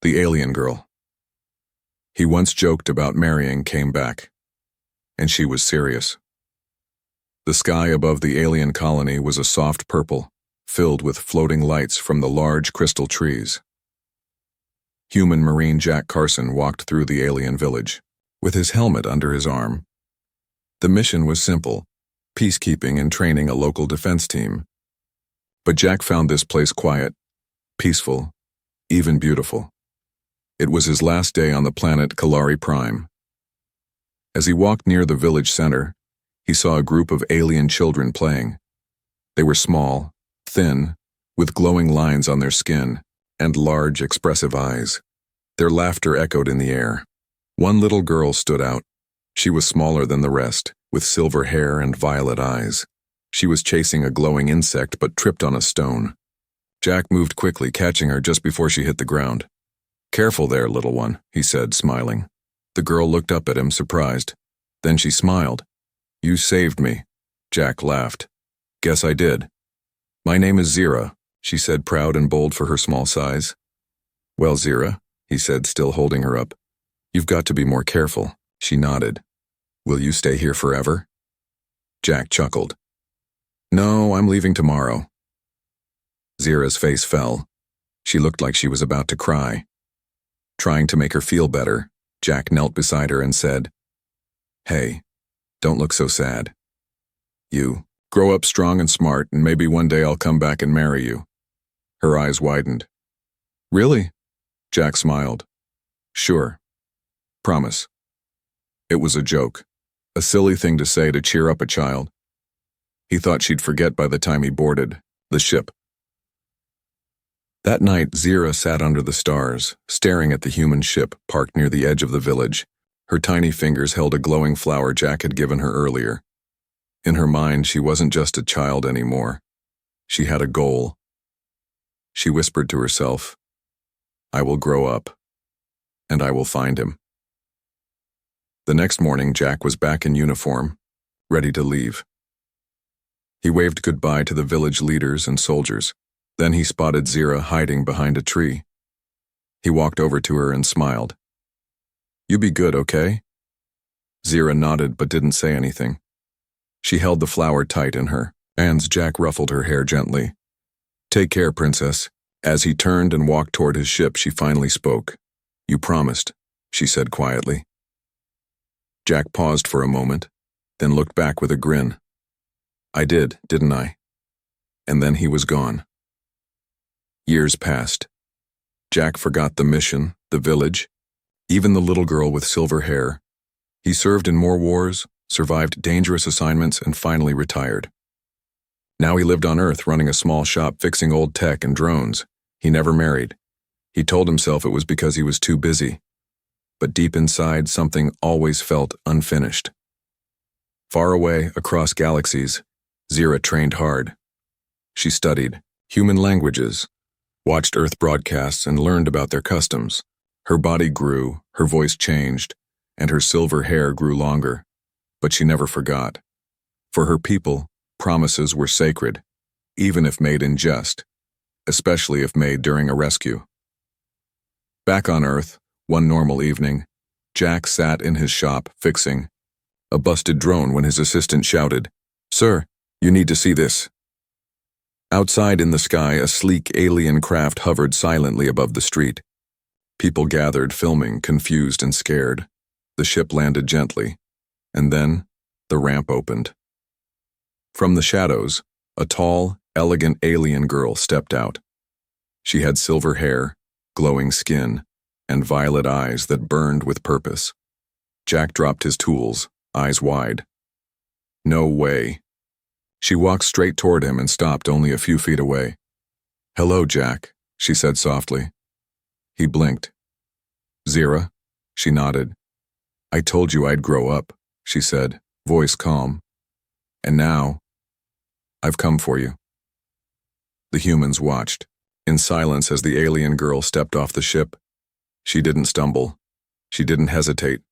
The alien girl. He once joked about marrying came back, and she was serious. The sky above the alien colony was a soft purple, filled with floating lights from the large crystal trees. Human Marine Jack Carson walked through the alien village, with his helmet under his arm. The mission was simple, peacekeeping and training a local defense team. But Jack found this place quiet, peaceful, even beautiful. It was his last day on the planet Kalari Prime. As he walked near the village center, he saw a group of alien children playing. They were small, thin, with glowing lines on their skin, and large, expressive eyes. Their laughter echoed in the air. One little girl stood out. She was smaller than the rest, with silver hair and violet eyes. She was chasing a glowing insect but tripped on a stone. Jack moved quickly, catching her just before she hit the ground. "Careful there, little one," he said, smiling. The girl looked up at him, surprised. Then she smiled. "You saved me." Jack laughed. "Guess I did." "My name is Zira," she said, proud and bold for her small size. "Well, Zira," he said, still holding her up, "you've got to be more careful." She nodded. "Will you stay here forever?" Jack chuckled. "No, I'm leaving tomorrow." Zira's face fell. She looked like she was about to cry. Trying to make her feel better, Jack knelt beside her and said, "Hey, don't look so sad. You grow up strong and smart, and maybe one day I'll come back and marry you." Her eyes widened. "Really?" Jack smiled. "Sure. Promise." It was a joke, a silly thing to say to cheer up a child. He thought she'd forget by the time he boarded the ship. That night, Zira sat under the stars, staring at the human ship parked near the edge of the village. Her tiny fingers held a glowing flower Jack had given her earlier. In her mind, she wasn't just a child anymore. She had a goal. She whispered to herself, "I will grow up, and I will find him." The next morning, Jack was back in uniform, ready to leave. He waved goodbye to the village leaders and soldiers. Then he spotted Zira hiding behind a tree. He walked over to her and smiled. "You be good, okay?" Zira nodded but didn't say anything. She held the flower tight in her hands. Jack ruffled her hair gently. "Take care, princess." As he turned and walked toward his ship, she finally spoke. "You promised," she said quietly. Jack paused for a moment, then looked back with a grin. "I did, didn't I?" And then he was gone. Years passed. Jack forgot the mission, the village, even the little girl with silver hair. He served in more wars, survived dangerous assignments, and finally retired. Now he lived on Earth, running a small shop fixing old tech and drones. He never married. He told himself it was because he was too busy. But deep inside, something always felt unfinished. Far away, across galaxies, Zira trained hard. She studied human languages, watched Earth broadcasts, and learned about their customs. Her body grew, her voice changed, and her silver hair grew longer. But she never forgot. For her people, promises were sacred, even if made in jest, especially if made during a rescue. Back on Earth, one normal evening, Jack sat in his shop fixing a busted drone when his assistant shouted, "Sir, you need to see this." Outside in the sky, a sleek alien craft hovered silently above the street. People gathered, filming, confused and scared. The ship landed gently, and then the ramp opened. From the shadows, a tall, elegant alien girl stepped out. She had silver hair, glowing skin, and violet eyes that burned with purpose. Jack dropped his tools, eyes wide. No way. She walked straight toward him and stopped only a few feet away. "Hello, Jack," she said softly. He blinked. "Zira?" She nodded. "I told you I'd grow up," she said, voice calm. "And now, I've come for you." The humans watched, in silence as the alien girl stepped off the ship. She didn't stumble. She didn't hesitate.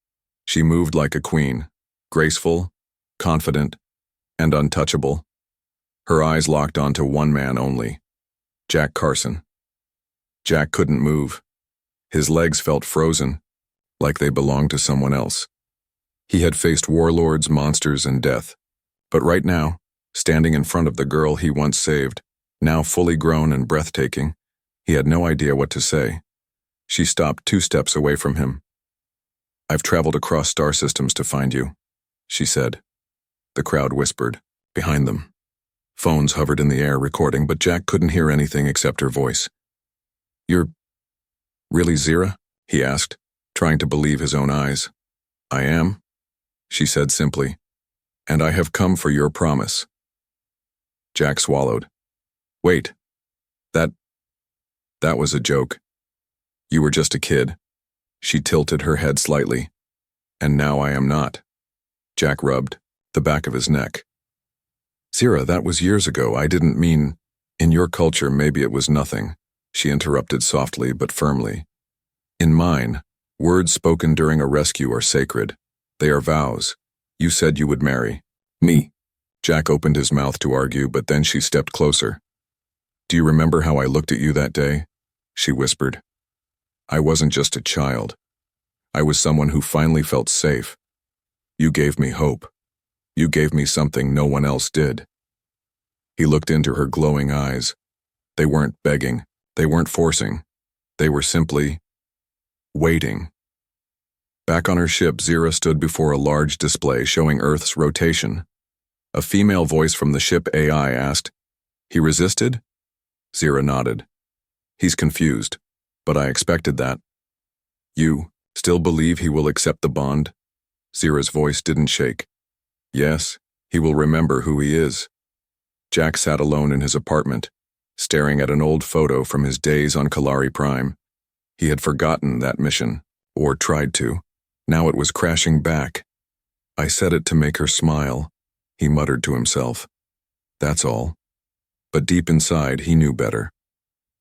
She moved like a queen, graceful, confident, and untouchable. Her eyes locked onto one man only, Jack Carson. Jack couldn't move. His legs felt frozen, like they belonged to someone else. He had faced warlords, monsters, and death. But right now, standing in front of the girl he once saved, now fully grown and breathtaking, he had no idea what to say. She stopped 2 steps away from him. "I've traveled across star systems to find you," she said. The crowd whispered, behind them. Phones hovered in the air recording, but Jack couldn't hear anything except her voice. "You're really Zira?" he asked, trying to believe his own eyes. "I am," she said simply, "and I have come for your promise." Jack swallowed. "Wait, that was a joke. You were just a kid." She tilted her head slightly. "And now I am not." Jack rubbed the back of his neck. "Zira, that was years ago. I didn't mean, in your culture maybe it was nothing," she interrupted softly but firmly. "In mine, words spoken during a rescue are sacred. They are vows. You said you would marry me." Jack opened his mouth to argue, but then she stepped closer. "Do you remember how I looked at you that day?" she whispered. "I wasn't just a child. I was someone who finally felt safe. You gave me hope. You gave me something no one else did." He looked into her glowing eyes. They weren't begging. They weren't forcing. They were simply waiting. Back on her ship, Zira stood before a large display showing Earth's rotation. A female voice from the ship AI asked, "He resisted?" Zira nodded. "He's confused, but I expected that." "You still believe he will accept the bond?" Zira's voice didn't shake. "Yes, he will remember who he is." Jack sat alone in his apartment, staring at an old photo from his days on Kalari Prime. He had forgotten that mission, or tried to. Now it was crashing back. "I said it to make her smile," he muttered to himself. "That's all." But deep inside, he knew better.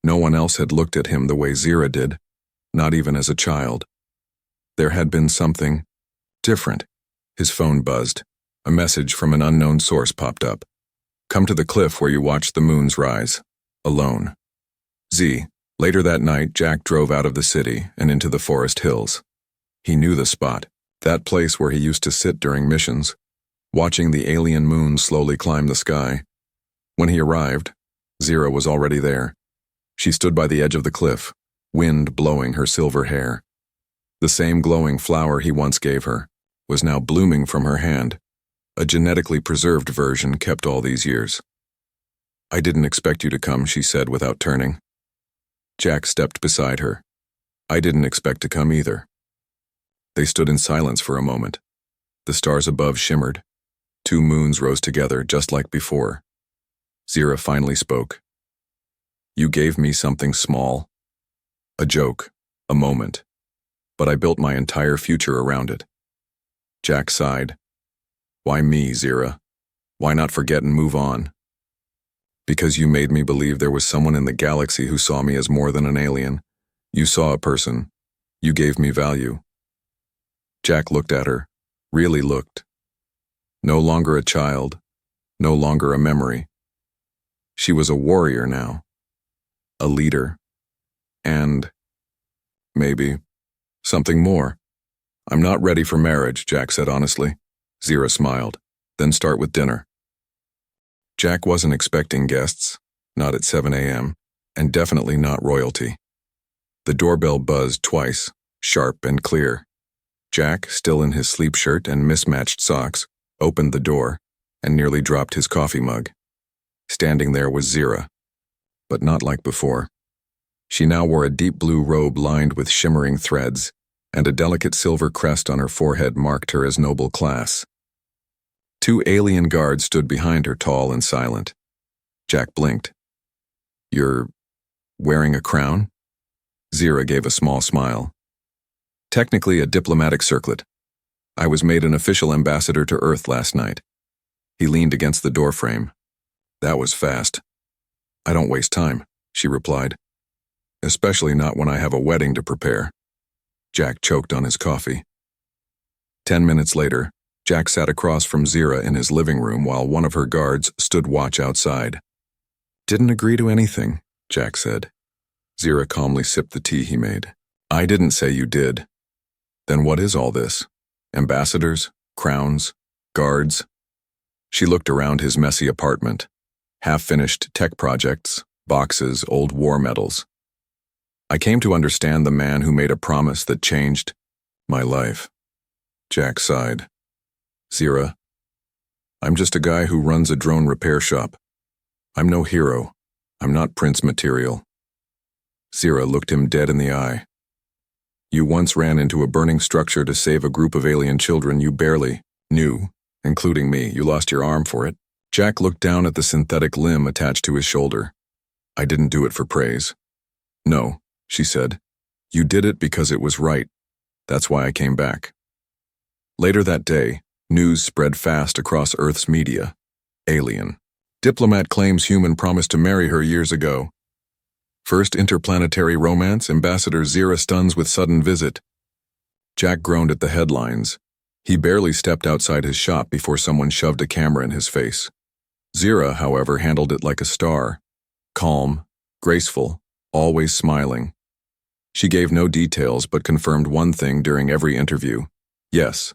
No one else had looked at him the way Zira did, not even as a child. There had been something different. His phone buzzed. A message from an unknown source popped up. "Come to the cliff where you watch the moons rise. Alone. Z." Later that night, Jack drove out of the city and into the forest hills. He knew the spot, that place where he used to sit during missions, watching the alien moon slowly climb the sky. When he arrived, Zira was already there. She stood by the edge of the cliff, wind blowing her silver hair. The same glowing flower he once gave her was now blooming from her hand, a genetically preserved version kept all these years. "I didn't expect you to come," she said without turning. Jack stepped beside her. "I didn't expect to come either." They stood in silence for a moment. The stars above shimmered. 2 moons rose together just like before. Zira finally spoke. "You gave me something small. A joke, a moment. But I built my entire future around it." Jack sighed. "Why me, Zira? Why not forget and move on?" "Because you made me believe there was someone in the galaxy who saw me as more than an alien. You saw a person. You gave me value." Jack looked at her, really looked. No longer a child, no longer a memory. She was a warrior now, a leader, and maybe something more. "I'm not ready for marriage," Jack said honestly. Zira smiled. "Then start with dinner." Jack wasn't expecting guests, not at 7 a.m., and definitely not royalty. The doorbell buzzed twice, sharp and clear. Jack, still in his sleep shirt and mismatched socks, opened the door and nearly dropped his coffee mug. Standing there was Zira, but not like before. She now wore a deep blue robe lined with shimmering threads, and a delicate silver crest on her forehead marked her as noble class. 2 alien guards stood behind her, tall and silent. Jack blinked. "You're wearing a crown?" Zira gave a small smile. "Technically a diplomatic circlet. I was made an official ambassador to Earth last night." He leaned against the doorframe. "That was fast." "I don't waste time," she replied. "Especially not when I have a wedding to prepare." Jack choked on his coffee. 10 minutes later, Jack sat across from Zira in his living room while one of her guards stood watch outside. "Didn't agree to anything," Jack said. Zira calmly sipped the tea he made. I didn't say you did. Then what is all this? Ambassadors? Crowns? Guards? She looked around his messy apartment. Half-finished tech projects, boxes, old war medals. I came to understand the man who made a promise that changed my life. Jack sighed. Zira, I'm just a guy who runs a drone repair shop. I'm no hero. I'm not prince material. Zira looked him dead in the eye. You once ran into a burning structure to save a group of alien children you barely knew, including me. You lost your arm for it. Jack looked down at the synthetic limb attached to his shoulder. I didn't do it for praise. No, she said. You did it because it was right. That's why I came back. Later that day, news spread fast across Earth's media. Alien. Diplomat claims human promised to marry her years ago. First interplanetary romance, Ambassador Zira stuns with sudden visit. Jack groaned at the headlines. He barely stepped outside his shop before someone shoved a camera in his face. Zira, however, handled it like a star. Calm, graceful, always smiling. She gave no details but confirmed one thing during every interview. Yes,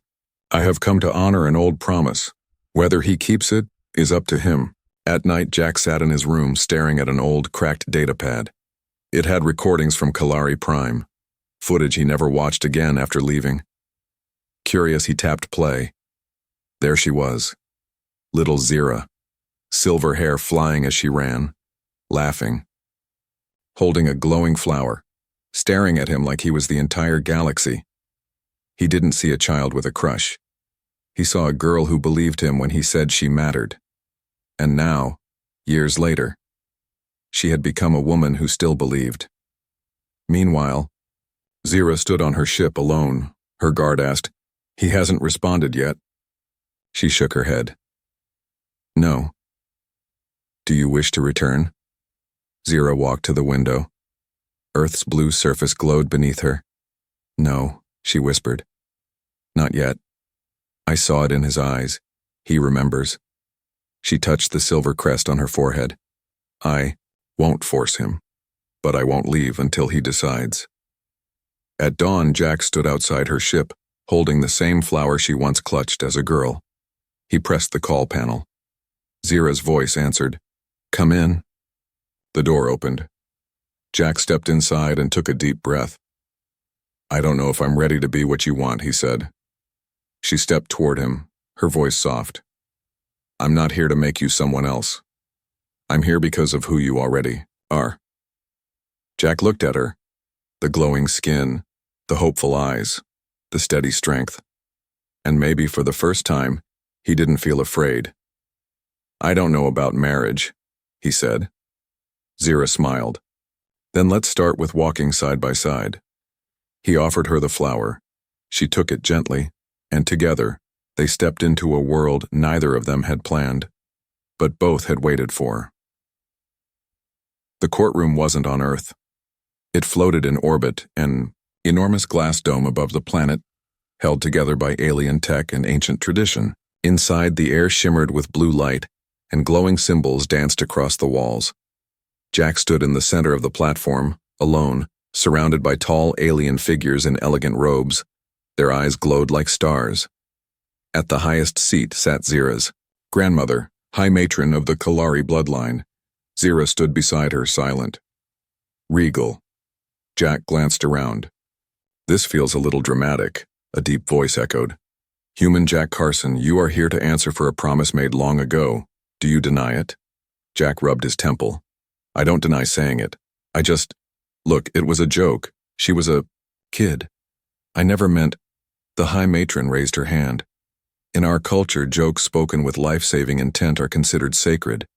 I have come to honor an old promise. Whether he keeps it is up to him. At night, Jack sat in his room staring at an old, cracked datapad. It had recordings from Kalari Prime, footage he never watched again after leaving. Curious, he tapped play. There she was, little Zira, silver hair flying as she ran, laughing, holding a glowing flower, staring at him like he was the entire galaxy. He didn't see a child with a crush. He saw a girl who believed him when he said she mattered. And now, years later, she had become a woman who still believed. Meanwhile, Zira stood on her ship alone. Her guard asked, "He hasn't responded yet." She shook her head. "No." "Do you wish to return?" Zira walked to the window. Earth's blue surface glowed beneath her. "No," she whispered. "Not yet. I saw it in his eyes. He remembers." She touched the silver crest on her forehead. "I won't force him, but I won't leave until he decides." At dawn, Jack stood outside her ship, holding the same flower she once clutched as a girl. He pressed the call panel. Zira's voice answered, "Come in." The door opened. Jack stepped inside and took a deep breath. "I don't know if I'm ready to be what you want," he said. She stepped toward him, her voice soft. "I'm not here to make you someone else. I'm here because of who you already are." Jack looked at her, the glowing skin, the hopeful eyes, the steady strength. And maybe for the first time, he didn't feel afraid. "I don't know about marriage," he said. Zira smiled. "Then let's start with walking side by side." He offered her the flower. She took it gently, and together, they stepped into a world neither of them had planned, but both had waited for. The courtroom wasn't on Earth. It floated in orbit, an enormous glass dome above the planet, held together by alien tech and ancient tradition. Inside, the air shimmered with blue light, and glowing symbols danced across the walls. Jack stood in the center of the platform, alone, surrounded by tall alien figures in elegant robes. Their eyes glowed like stars. At the highest seat sat Zira's grandmother, high matron of the Kalari bloodline. Zira stood beside her, silent. Regal. Jack glanced around. "This feels a little dramatic," a deep voice echoed. "Human Jack Carson, you are here to answer for a promise made long ago. Do you deny it?" Jack rubbed his temple. "I don't deny saying it. Look, it was a joke. She was a kid. I never meant—" The high matron raised her hand. "In our culture, jokes spoken with life-saving intent are considered sacred.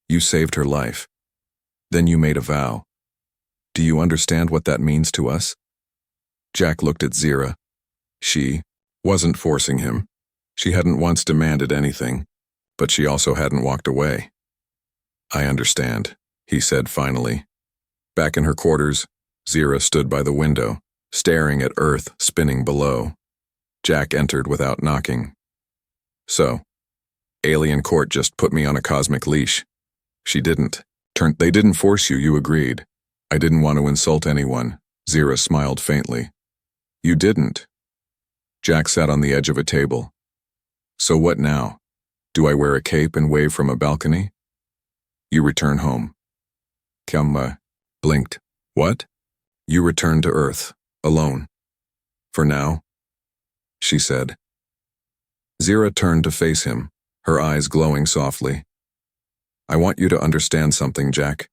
You saved her life. Then you made a vow. Do you understand what that means to us?" Jack looked at Zira. She wasn't forcing him. She hadn't once demanded anything, but she also hadn't walked away. "I understand," he said finally. Back in her quarters, Zira stood by the window, staring at Earth spinning below. Jack entered without knocking. "So, Alien Court just put me on a cosmic leash." "She didn't. They didn't force you, you agreed. I didn't want to insult anyone," Zira smiled faintly. You didn't. Jack sat on the edge of a table. So what now? Do I wear a cape and wave from a balcony? You return home. Kemma blinked. What? You return to Earth, alone. For now, she said. Zira turned to face him, her eyes glowing softly. I want you to understand something, Jack.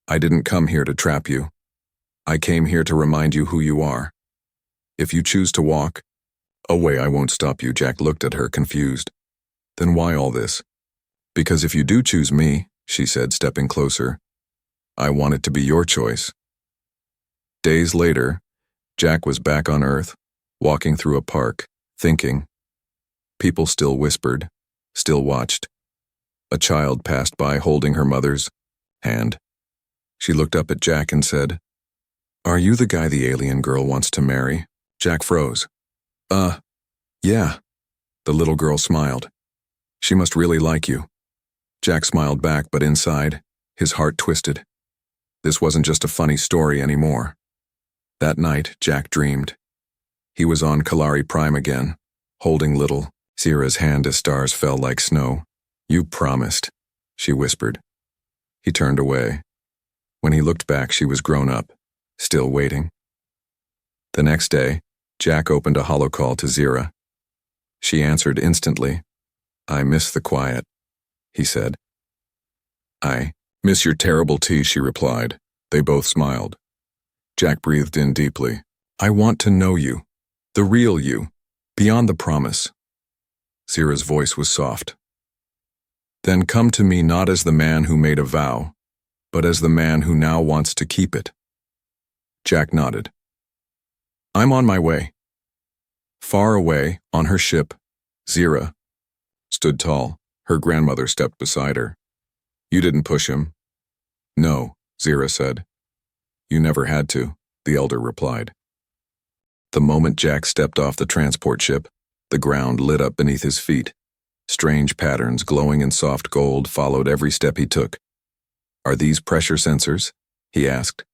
I didn't come here to trap you. I came here to remind you who you are. If you choose to walk away, I won't stop you. Jack looked at her, confused. Then why all this? Because if you do choose me, she said, stepping closer, I want it to be your choice. Days later, Jack was back on Earth, walking through a park, thinking. People still whispered, still watched. A child passed by holding her mother's hand. She looked up at Jack and said, Are you the guy the alien girl wants to marry? Jack froze. Yeah. The little girl smiled. She must really like you. Jack smiled back, but inside, his heart twisted. This wasn't just a funny story anymore. That night, Jack dreamed. He was on Kalari Prime again, holding little Zira's hand as stars fell like snow. You promised, she whispered. He turned away. When he looked back, she was grown up, still waiting. The next day, Jack opened a holocall to Zira. She answered instantly. I miss the quiet, he said. I miss your terrible tea, she replied. They both smiled. Jack breathed in deeply. I want to know you, the real you, beyond the promise. Zira's voice was soft. Then come to me not as the man who made a vow, but as the man who now wants to keep it. Jack nodded. I'm on my way. Far away, on her ship, Zira stood tall. Her grandmother stepped beside her. You didn't push him. No, Zira said. You never had to, the elder replied. The moment Jack stepped off the transport ship, the ground lit up beneath his feet. Strange patterns glowing in soft gold followed every step he took. Are these pressure sensors? He asked.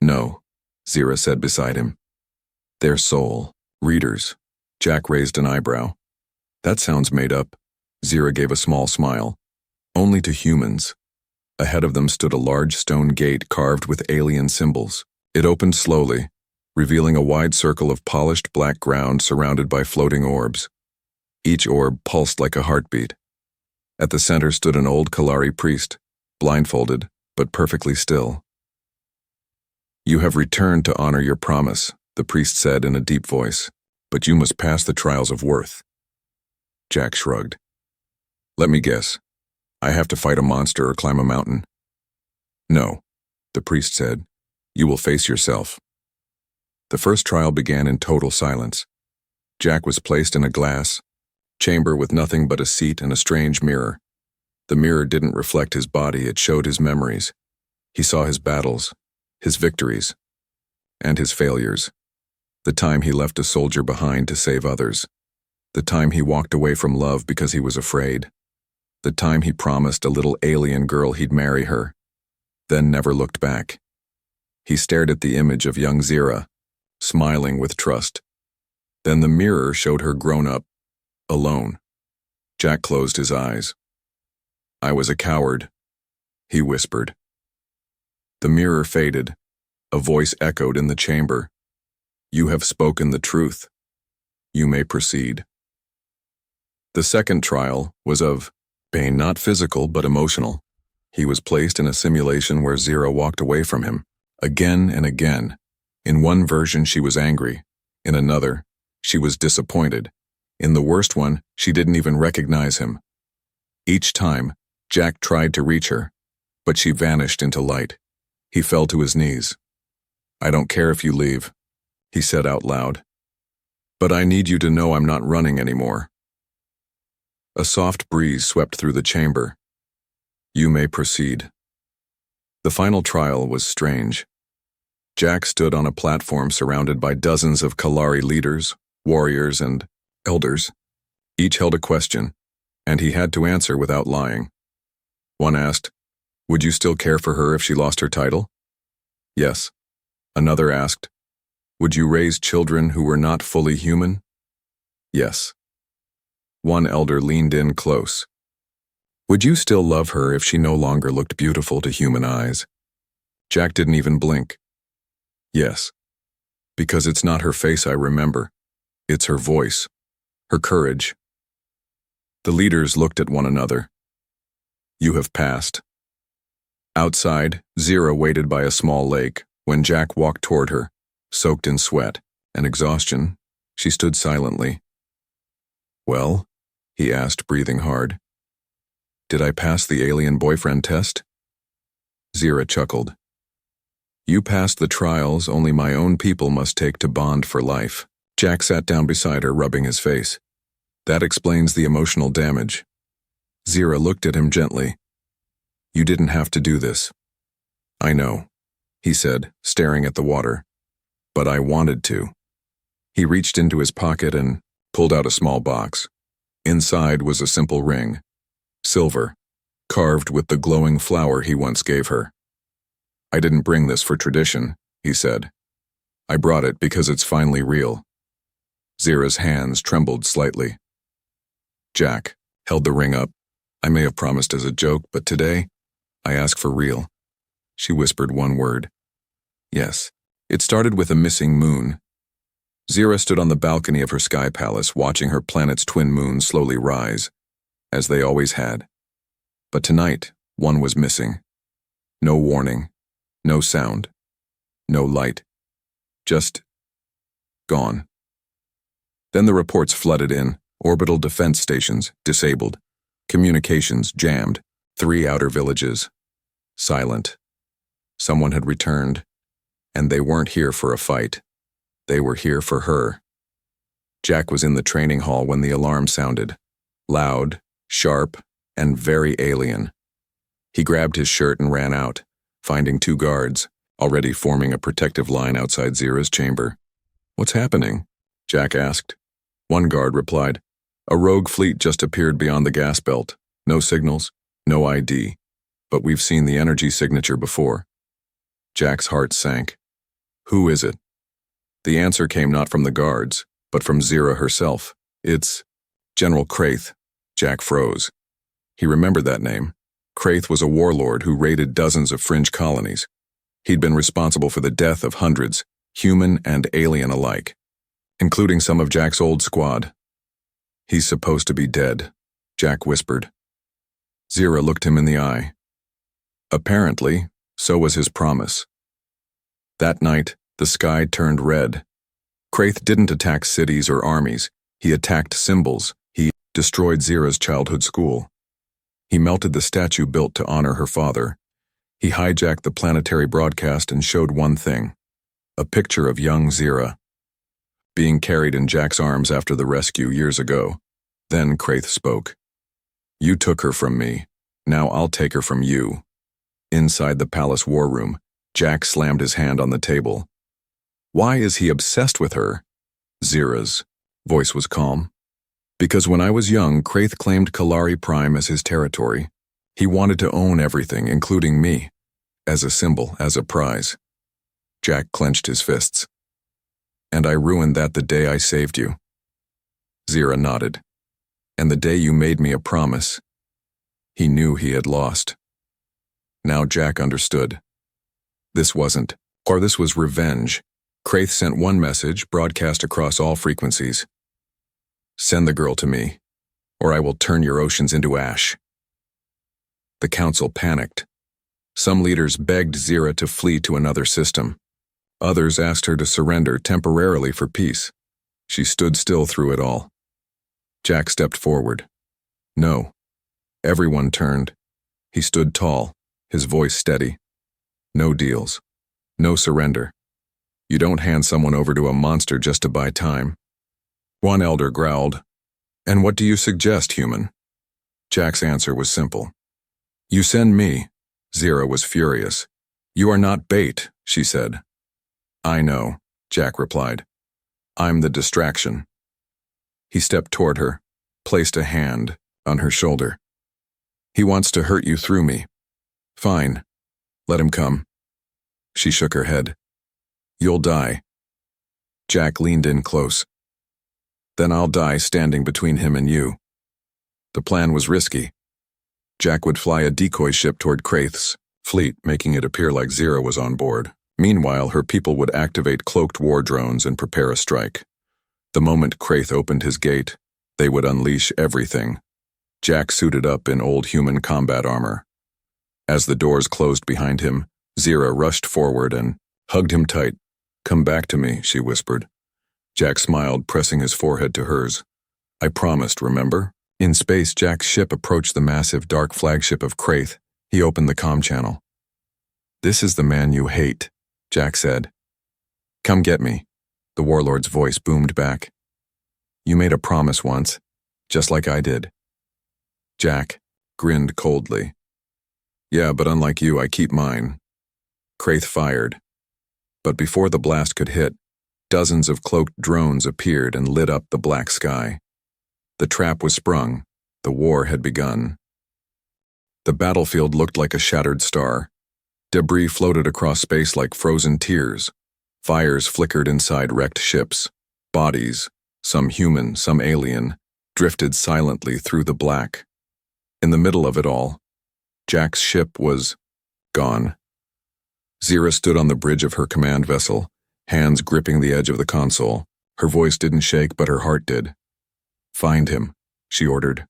No, Zira said beside him. They're soul readers. Jack raised an eyebrow. That sounds made up. Zira gave a small smile. Only to humans. Ahead of them stood a large stone gate carved with alien symbols. It opened slowly, revealing a wide circle of polished black ground surrounded by floating orbs. Each orb pulsed like a heartbeat. At the center stood an old Kalari priest, blindfolded, but perfectly still. You have returned to honor your promise, the priest said in a deep voice, but you must pass the trials of worth. Jack shrugged. Let me guess. I have to fight a monster or climb a mountain? No, the priest said. You will face yourself. The first trial began in total silence. Jack was placed in a glass chamber with nothing but a seat and a strange mirror. The mirror didn't reflect his body, it showed his memories. He saw his battles, his victories, and his failures. The time he left a soldier behind to save others. The time he walked away from love because he was afraid. The time he promised a little alien girl he'd marry her, then never looked back. He stared at the image of young Zira, smiling with trust. Then the mirror showed her grown up, alone. Jack closed his eyes. I was a coward, he whispered. The mirror faded. A voice echoed in the chamber. You have spoken the truth. You may proceed. The second trial was of pain, not physical but emotional. He was placed in a simulation where Zira walked away from him, again and again. In one version she was angry. In another, she was disappointed. In the worst one, she didn't even recognize him. Each time, Jack tried to reach her, but she vanished into light. He fell to his knees. I don't care if you leave, he said out loud. But I need you to know I'm not running anymore. A soft breeze swept through the chamber. You may proceed. The final trial was strange. Jack stood on a platform surrounded by dozens of Kalari leaders, warriors, and elders. Each held a question, and he had to answer without lying. One asked, would you still care for her if she lost her title? Yes. Another asked, "Would you raise children who were not fully human?" "Yes." One elder leaned in close. "Would you still love her if she no longer looked beautiful to human eyes?" Jack didn't even blink. "Yes. Because it's not her face I remember. It's her voice, her courage." The leaders looked at one another. "You have passed." Outside, Zira waited by a small lake. When Jack walked toward her, soaked in sweat and exhaustion, she stood silently. "Well?" he asked, breathing hard. "Did I pass the alien boyfriend test?" Zira chuckled. "You passed the trials only my own people must take to bond for life." Jack sat down beside her, rubbing his face. "That explains the emotional damage." Zira looked at him gently. "You didn't have to do this." "I know," he said, staring at the water. "But I wanted to." He reached into his pocket and pulled out a small box. Inside was a simple ring, silver, carved with the glowing flower he once gave her. "I didn't bring this for tradition," he said. "I brought it because it's finally real." Zira's hands trembled slightly. Jack held the ring up. "I may have promised as a joke, but today, I ask for real." She whispered one word. "Yes." It started with a missing moon. Zira stood on the balcony of her sky palace, watching her planet's twin moons slowly rise, as they always had. But tonight, one was missing. No warning, no sound, no light. Just gone. Then the reports flooded in. Orbital defense stations disabled. Communications jammed. 3 outer villages silent. Someone had returned, and they weren't here for a fight. They were here for her. Jack was in the training hall when the alarm sounded. Loud, sharp, and very alien. He grabbed his shirt and ran out, finding 2 guards, already forming a protective line outside Zira's chamber. "What's happening?" Jack asked. One guard replied, "A rogue fleet just appeared beyond the gas belt. No signals, no ID. But we've seen the energy signature before." Jack's heart sank. "Who is it?" The answer came not from the guards, but from Zira herself. "It's General Kraith." Jack froze. He remembered that name. Kraith was a warlord who raided dozens of fringe colonies. He'd been responsible for the death of hundreds, human and alien alike, including some of Jack's old squad. "He's supposed to be dead," Jack whispered. Zira looked him in the eye. Apparently, so was his promise. That night, the sky turned red. Kraith didn't attack cities or armies. He attacked symbols. He destroyed Zira's childhood school. He melted the statue built to honor her father. He hijacked the planetary broadcast and showed one thing: a picture of young Zira, being carried in Jack's arms after the rescue years ago. Then Kraith spoke. "You took her from me. Now I'll take her from you." Inside the palace war room, Jack slammed his hand on the table. "Why is he obsessed with her?" Zira's voice was calm. "Because when I was young, Kraith claimed Kalari Prime as his territory. He wanted to own everything, including me, as a symbol, as a prize." Jack clenched his fists. "And I ruined that the day I saved you." Zira nodded. "And the day you made me a promise." He knew he had lost. Now Jack understood. This was revenge. Kraith sent one message, broadcast across all frequencies. "Send the girl to me, or I will turn your oceans into ash." The council panicked. Some leaders begged Zira to flee to another system. Others asked her to surrender temporarily for peace. She stood still through it all. Jack stepped forward. "No." Everyone turned. He stood tall, his voice steady. "No deals. No surrender. You don't hand someone over to a monster just to buy time." One elder growled, "And what do you suggest, human?" Jack's answer was simple. "You send me." Zira was furious. "You are not bait," she said. "I know," Jack replied. "I'm the distraction." He stepped toward her, placed a hand on her shoulder. "He wants to hurt you through me." "Fine. Let him come." She shook her head. You'll die. Jack leaned in close. Then I'll die standing between him and you. The plan was risky. Jack would fly a decoy ship toward Kraith's fleet, making it appear like Zira was on board. Meanwhile, her people would activate cloaked war drones and prepare a strike. The moment Kraith opened his gate, they would unleash everything. Jack suited up in old human combat armor. As the doors closed behind him, Zira rushed forward and hugged him tight. "Come back to me," she whispered. Jack smiled, pressing his forehead to hers. "I promised, remember?" In space, Jack's ship approached the massive dark flagship of Kraith. He opened the comm channel. "This is the man you hate," Jack said. "Come get me," the warlord's voice boomed back. "You made a promise once, just like I did." Jack grinned coldly. "Yeah, but unlike you, I keep mine." Kraith fired. But before the blast could hit, dozens of cloaked drones appeared and lit up the black sky. The trap was sprung. The war had begun. The battlefield looked like a shattered star. Debris floated across space like frozen tears. Fires flickered inside wrecked ships. Bodies, some human, some alien, drifted silently through the black. In the middle of it all, Jack's ship was gone. Zira stood on the bridge of her command vessel, hands gripping the edge of the console. Her voice didn't shake, but her heart did. "Find him," she ordered.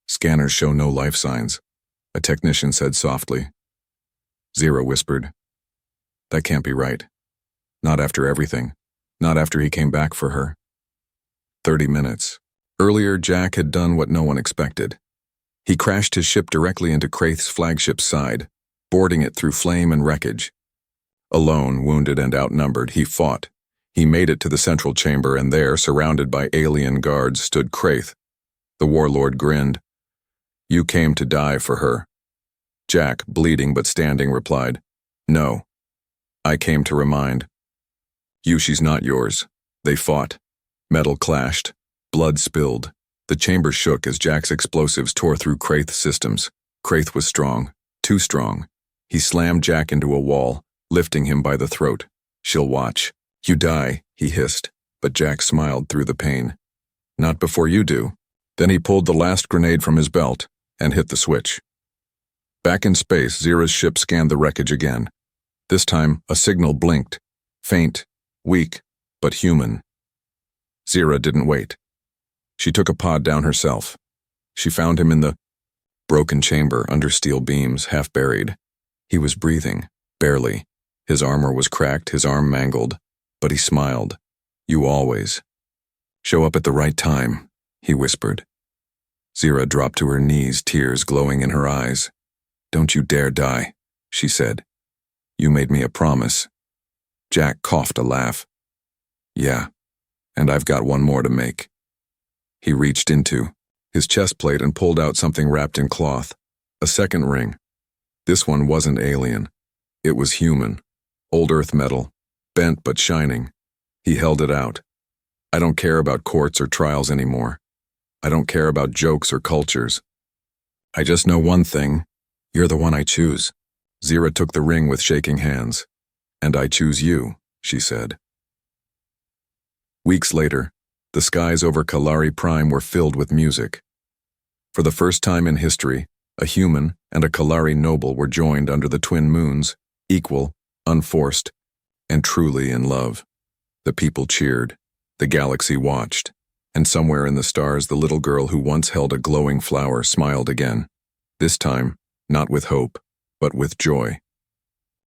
"Scanners show no life signs," a technician said softly. Zira whispered, "That can't be right. Not after everything. Not after he came back for her." 30 minutes. Earlier, Jack had done what no one expected. He crashed his ship directly into Kraith's flagship's side, boarding it through flame and wreckage. Alone, wounded and outnumbered, he fought. He made it to the central chamber, and there, surrounded by alien guards, stood Kraith. The warlord grinned. "You came to die for her." Jack, bleeding but standing, replied, "No. I came to remind you she's not yours." They fought. Metal clashed. Blood spilled. The chamber shook as Jack's explosives tore through Kraith's systems. Kraith was strong. Too strong. He slammed Jack into a wall, lifting him by the throat. "She'll watch. You die," he hissed, but Jack smiled through the pain. "Not before you do." Then he pulled the last grenade from his belt and hit the switch. Back in space, Zira's ship scanned the wreckage again. This time, a signal blinked. Faint, weak, but human. Zira didn't wait. She took a pod down herself. She found him in the broken chamber under steel beams, half buried. He was breathing, barely. His armor was cracked, his arm mangled, but he smiled. "You always show up at the right time," he whispered. Zira dropped to her knees, tears glowing in her eyes. "Don't you dare die," she said. "You made me a promise." Jack coughed a laugh. "Yeah, and I've got one more to make." He reached into his chest plate and pulled out something wrapped in cloth. A second ring. This one wasn't alien. It was human. Old earth metal. Bent but shining. He held it out. "I don't care about courts or trials anymore. I don't care about jokes or cultures. I just know one thing. You're the one I choose." Zira took the ring with shaking hands. "And I choose you," she said. Weeks later, the skies over Kalari Prime were filled with music. For the first time in history, a human and a Kalari noble were joined under the twin moons, equal, unforced, and truly in love. The people cheered, the galaxy watched, and somewhere in the stars the little girl who once held a glowing flower smiled again. This time, not with hope, but with joy.